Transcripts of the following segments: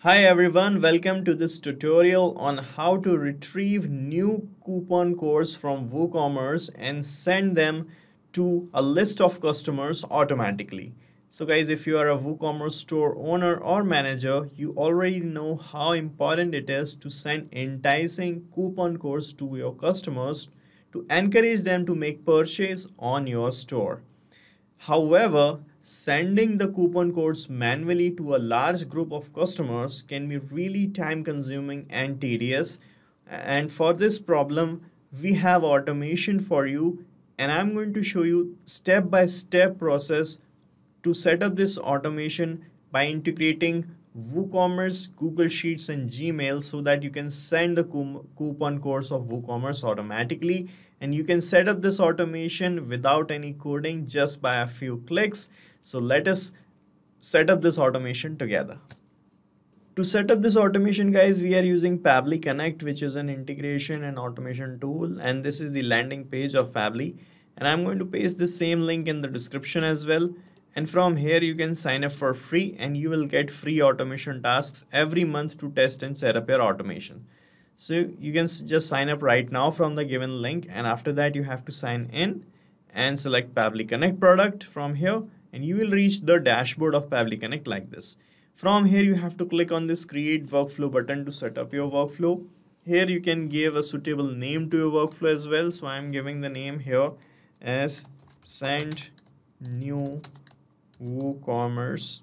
Hi everyone, welcome to this tutorial on how to retrieve new coupon codes from WooCommerce and send them to a list of customers automatically. So guys, if you are a WooCommerce store owner or manager, you already know how important it is to send enticing coupon codes to your customers to encourage them to make purchase on your store. However, sending the coupon codes manually to a large group of customers can be really time consuming and tedious. And for this problem, we have automation for you, and I'm going to show you step by step process to set up this automation by integrating WooCommerce, Google Sheets, and Gmail so that you can send the coupon codes of WooCommerce automatically. And you can set up this automation without any coding just by a few clicks. So let us set up this automation together. To set up this automation, guys, we are using Pabbly Connect, which is an integration and automation tool. And this is the landing page of Pabbly. And I'm going to paste the same link in the description as well. And from here you can sign up for free and you will get free automation tasks every month to test and set up your automation. So you can just sign up right now from the given link, and after that you have to sign in and select Pabbly Connect product from here, and you will reach the dashboard of Pabbly Connect like this. From here you have to click on this create workflow button to set up your workflow. Here you can give a suitable name to your workflow as well. So I'm giving the name here as send new WooCommerce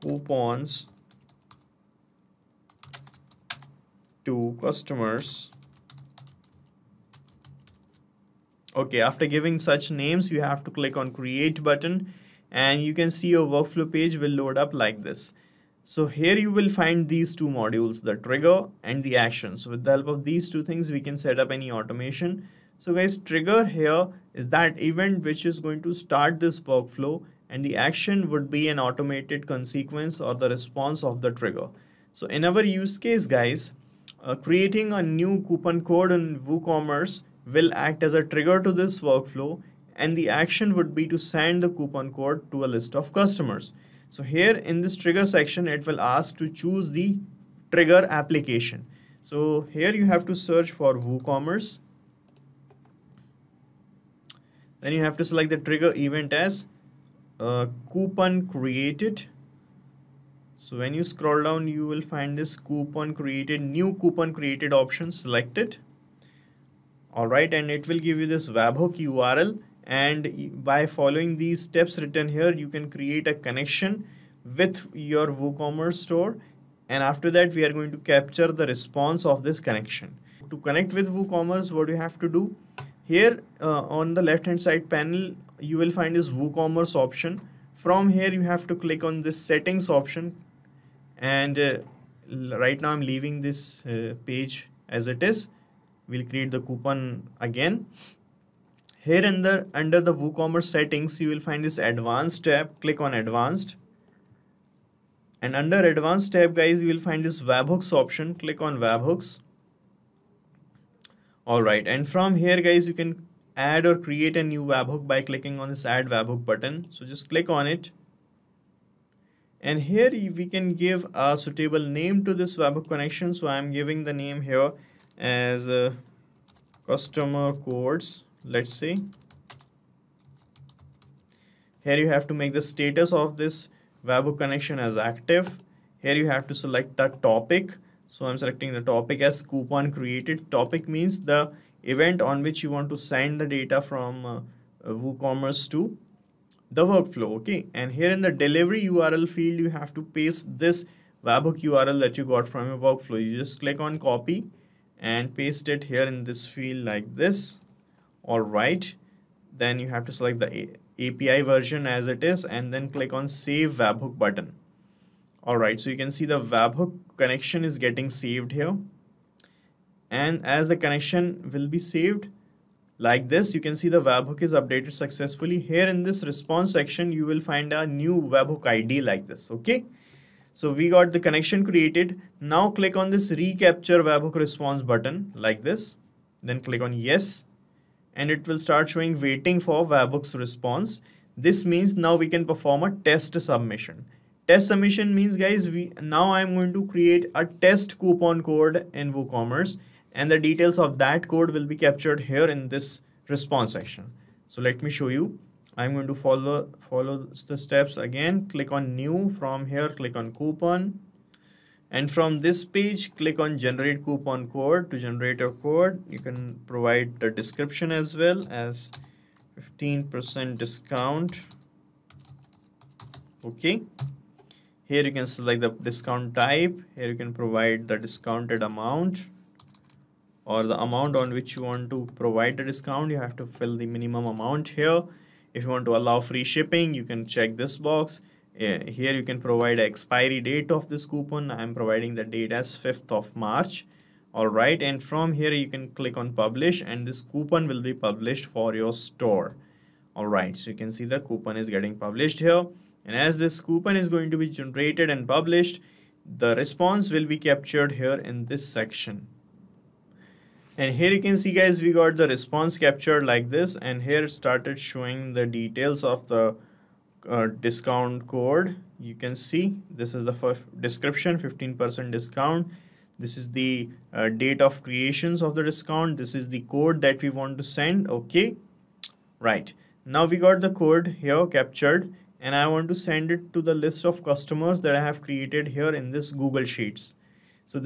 coupons to customers. Okay, after giving such names, you have to click on create button and you can see your workflow page will load up like this. So here you will find these two modules, the trigger and the action. So with the help of these two things, we can set up any automation. So guys, trigger here is that event which is going to start this workflow, and the action would be an automated consequence or the response of the trigger. So in our use case, guys, creating a new coupon code in WooCommerce will act as a trigger to this workflow, and the action would be to send the coupon code to a list of customers. So here in this trigger section, it will ask to choose the trigger application. So here you have to search for WooCommerce. Then you have to select the trigger event as coupon created. So when you scroll down, you will find this coupon created, new coupon created option. Select it. Alright, and it will give you this webhook URL, and by following these steps written here, you can create a connection with your WooCommerce store, and after that we are going to capture the response of this connection. To connect with WooCommerce, what you have to do here, on the left hand side panel you will find this WooCommerce option. From here you have to click on this settings option, and right now I'm leaving this page as it is. We'll create the coupon again. Here under the WooCommerce settings, you will find this advanced tab. Click on advanced, and under advanced tab, guys, you will find this webhooks option. Click on webhooks. Alright, and from here, guys, you can add or create a new webhook by clicking on this add webhook button. So just click on it, and here we can give a suitable name to this webhook connection. So I'm giving the name here as customer codes, let's say. Here you have to make the status of this webhook connection as active. Here you have to select the topic. So I'm selecting the topic as coupon created. Topic means the event on which you want to send the data from WooCommerce to the workflow. Okay, and here in the delivery URL field, you have to paste this webhook URL that you got from your workflow. You just click on copy and paste it here in this field like this. All right, then you have to select the API version as it is, and then click on save webhook button. All right, so you can see the webhook connection is getting saved here, and as the connection will be saved like this, you can see the webhook is updated successfully. Here in this response section, you will find a new webhook ID like this. Okay, so we got the connection created. Now click on this recapture webhook response button like this, then click on yes, and it will start showing waiting for webhook's response. This means now we can perform a test submission. Test submission means, guys, now I'm going to create a test coupon code in WooCommerce, and the details of that code will be captured here in this response section. So let me show you. I'm going to follow the steps again. Click on new. From here, click on coupon. And from this page, click on generate coupon code. To generate a code, you can provide the description as well as 15% discount. Okay. Here you can select the discount type. Here you can provide the discounted amount or the amount on which you want to provide the discount. You have to fill the minimum amount here. If you want to allow free shipping, you can check this box. Here you can provide an expiry date of this coupon. I'm providing the date as 5th of March. Alright, and from here you can click on publish, and this coupon will be published for your store. Alright, so you can see the coupon is getting published here. And as this coupon is going to be generated and published, the response will be captured here in this section. And here you can see, guys, we got the response captured like this, and here it started showing the details of the discount code. You can see this is the first description, 15% discount. This is the date of creations of the discount. This is the code that we want to send. Okay, right, now we got the code here captured, and I want to send it to the list of customers that I have created here in this Google Sheets. So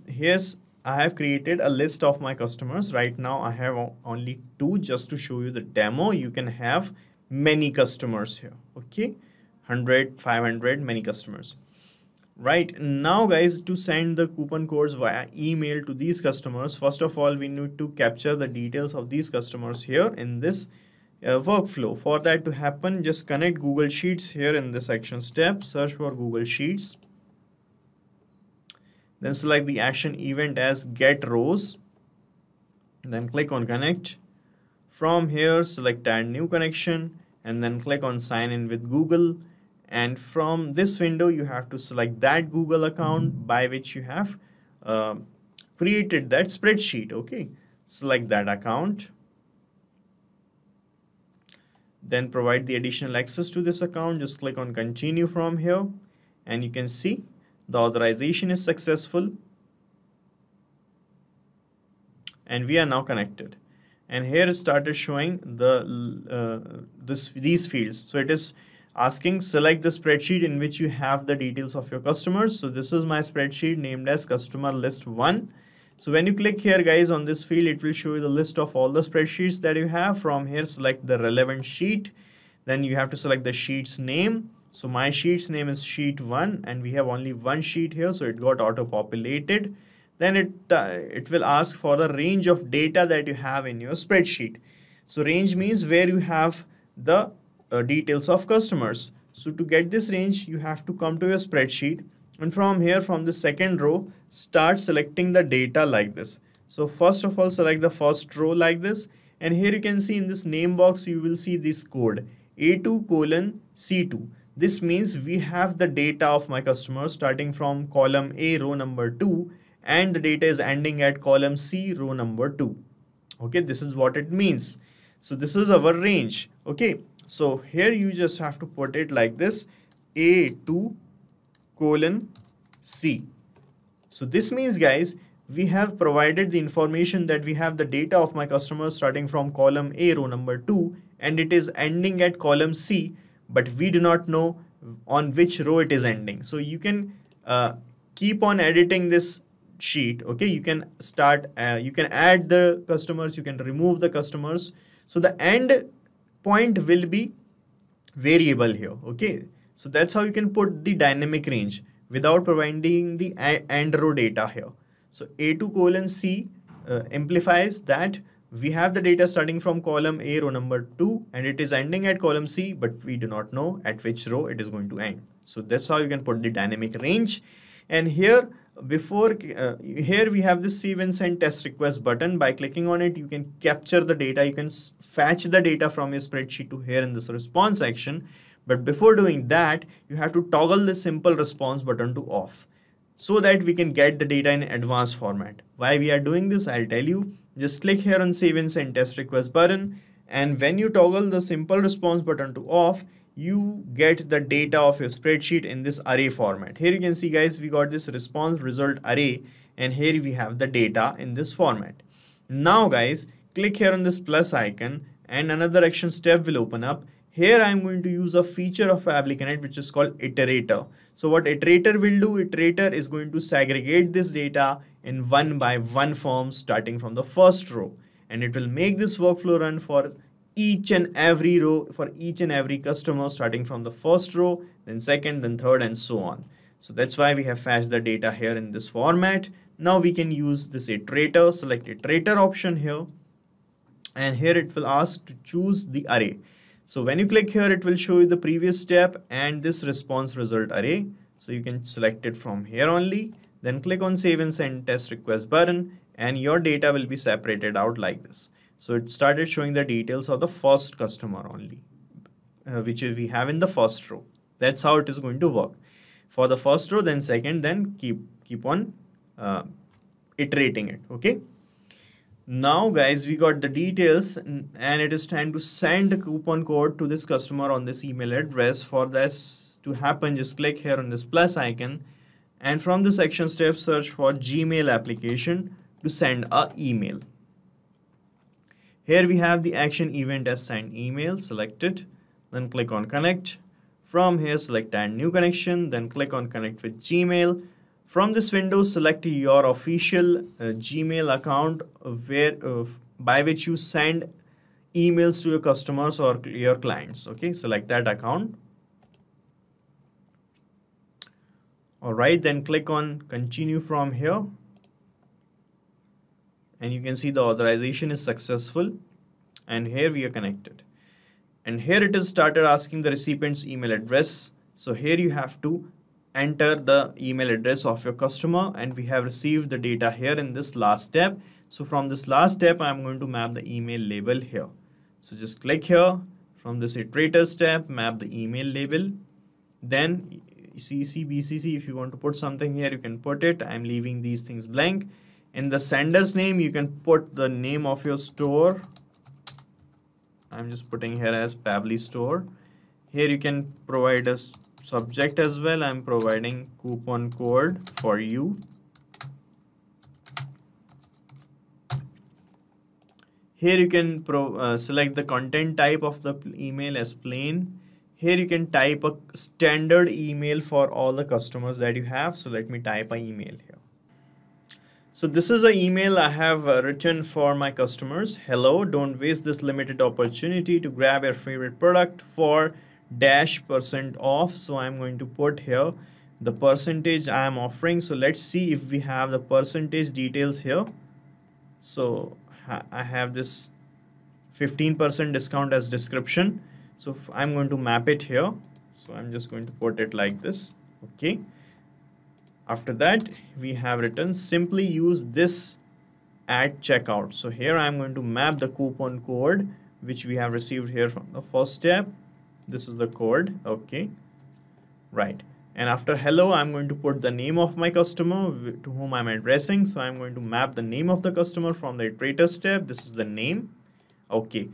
here's I have created a list of my customers. Right now I have only 2, just to show you the demo. You can have many customers here. Okay, 100, 500, many customers. Right now, guys, to send the coupon codes via email to these customers, first of all we need to capture the details of these customers here in this workflow. For that to happen, just connect Google Sheets here in this action step. Search for Google Sheets. Then select the action event as get rows. Then click on connect. From here, select add new connection, and then click on sign in with Google. And from this window, you have to select that Google account by which you have created that spreadsheet. Okay, select that account. Then provide the additional access to this account. Just click on continue from here, and you can see the authorization is successful, and we are now connected. And here it started showing the these fields. So it is asking select the spreadsheet in which you have the details of your customers. So this is my spreadsheet named as customer list 1. So when you click here, guys, on this field, it will show you the list of all the spreadsheets that you have. From here, select the relevant sheet. Then you have to select the sheet's name. So my sheet's name is sheet 1, and we have only one sheet here, so it got auto populated. Then it will ask for the range of data that you have in your spreadsheet. So range means where you have the details of customers. So to get this range, you have to come to your spreadsheet, and from here, from the second row, start selecting the data like this. So first of all, select the first row like this, and here you can see in this name box, you will see this code A2:C2. This means we have the data of my customers starting from column A, row number 2, and the data is ending at column C, row number 2. Okay, this is what it means. So this is our range. Okay, so here you just have to put it like this, A2:C. So this means, guys, we have provided the information that we have the data of my customers starting from column A, row number 2, and it is ending at column C, but we do not know on which row it is ending. So you can keep on editing this sheet. Okay, you can start you can add the customers, you can remove the customers. So the end point will be variable here. Okay, so that's how you can put the dynamic range without providing the end row data here. So A2:C implies that we have the data starting from column A, row number 2, and it is ending at column C, but we do not know at which row it is going to end. So that's how you can put the dynamic range. And here here we have this save and send test request button. By clicking on it, you can capture the data. You can fetch the data from your spreadsheet to here in this response section. But before doing that, you have to toggle the simple response button to off, so that we can get the data in advanced format. Why we are doing this, I'll tell you. Just click here on save and send test request button, and when you toggle the simple response button to off, you get the data of your spreadsheet in this array format. Here you can see guys, we got this response result array, and here we have the data in this format. Now guys, click here on this plus icon and another action step will open up. Here I am going to use a feature of Pabbly Connect which is called iterator. So what iterator will do, iterator is going to segregate this data in one by one form starting from the first row, and it will make this workflow run for each and every row, for each and every customer starting from the first row, then second, then third, and so on. So that's why we have fetched the data here in this format. Now we can use this iterator, select iterator option here, and here it will ask to choose the array. So when you click here, it will show you the previous step and this response result array. So you can select it from here only, then click on save and send test request button, and your data will be separated out like this. So it started showing the details of the first customer only, which we have in the first row. That's how it is going to work. For the first row, then second, then keep on iterating it. Okay. Now guys, we got the details and it is time to send the coupon code to this customer on this email address. For this to happen, just click here on this plus icon, and from this action step, search for Gmail application to send a email. Here we have the action event as send email, select it, then click on connect. From here, select add new connection, then click on connect with Gmail. From this window, select your official Gmail account by which you send emails to your customers or your clients. Okay, select that account. Alright, then click on continue from here. And you can see the authorization is successful. And here we are connected. And here it is started asking the recipient's email address. So here you have to enter the email address of your customer, and we have received the data here in this last step. So from this last step, I'm going to map the email label here. So just click here from this iterator step, map the email label. Then CC, BCC, if you want to put something here, you can put it. I'm leaving these things blank. In the sender's name, you can put the name of your store. I'm just putting here as Pabbly Store. Here you can provide a subject as well. I'm providing coupon code for you. Here you can select the content type of the email as plain. Here you can type a standard email for all the customers that you have. So let me type an email here. So this is an email I have written for my customers. Hello, don't waste this limited opportunity to grab your favorite product for -% off. So I'm going to put here the percentage I am offering. So let's see if we have the percentage details here. So I have this 15% discount as description. So I'm going to map it here. So I'm just going to put it like this. Okay. After that, we have written simply use this at checkout. So here I'm going to map the coupon code which we have received here from the first step. This is the code. Okay. Right. And after hello, I'm going to put the name of my customer to whom I'm addressing. So I'm going to map the name of the customer from the iterator step. This is the name. Okay.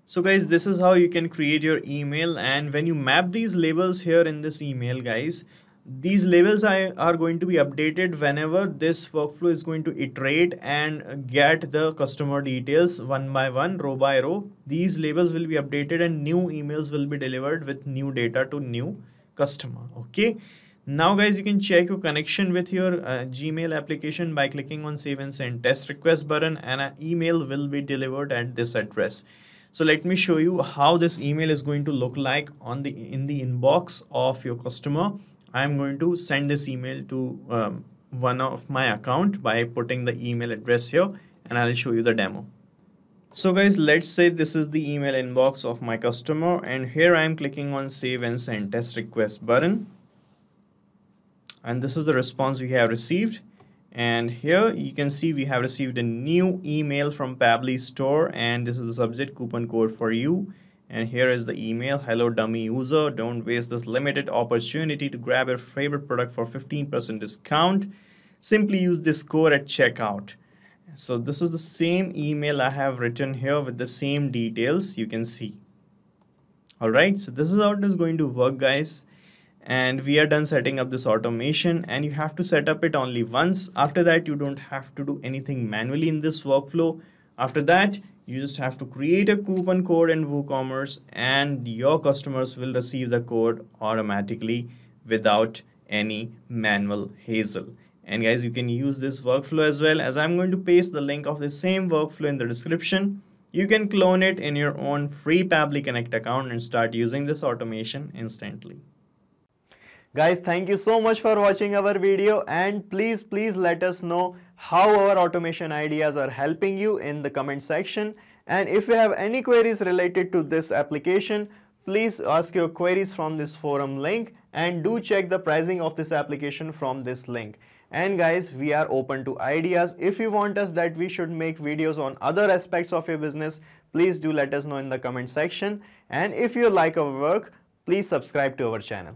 So guys, this is how you can create your email. And when you map these labels here in this email, guys, these labels are going to be updated whenever this workflow is going to iterate and get the customer details one by one, row by row. These labels will be updated and new emails will be delivered with new data to new customer. Okay. Now guys, you can check your connection with your Gmail application by clicking on save and send test request button, and an email will be delivered at this address. So let me show you how this email is going to look like in the inbox of your customer. I'm going to send this email to one of my account by putting the email address here, and I'll show you the demo. So guys, let's say this is the email inbox of my customer, and here I'm clicking on save and send test request button. And this is the response we have received. And here you can see we have received a new email from Pabbly Store, and this is the subject coupon code for you. And here is the email. Hello dummy user, don't waste this limited opportunity to grab your favorite product for 15% discount. Simply use this code at checkout. So this is the same email I have written here with the same details you can see. Alright, so this is how it is going to work, guys. And we are done setting up this automation, and you have to set up it only once. After that, you don't have to do anything manually in this workflow. After that, you just have to create a coupon code in WooCommerce, and your customers will receive the code automatically without any manual hassle. And guys, you can use this workflow as well, as I'm going to paste the link of the same workflow in the description. You can clone it in your own free Pabbly Connect account and start using this automation instantly. Guys, thank you so much for watching our video, and please let us know how our automation ideas are helping you in the comment section. And if you have any queries related to this application, please ask your queries from this forum link, and do check the pricing of this application from this link. And guys, we are open to ideas. If you want us that we should make videos on other aspects of your business, please do let us know in the comment section. And if you like our work, please subscribe to our channel.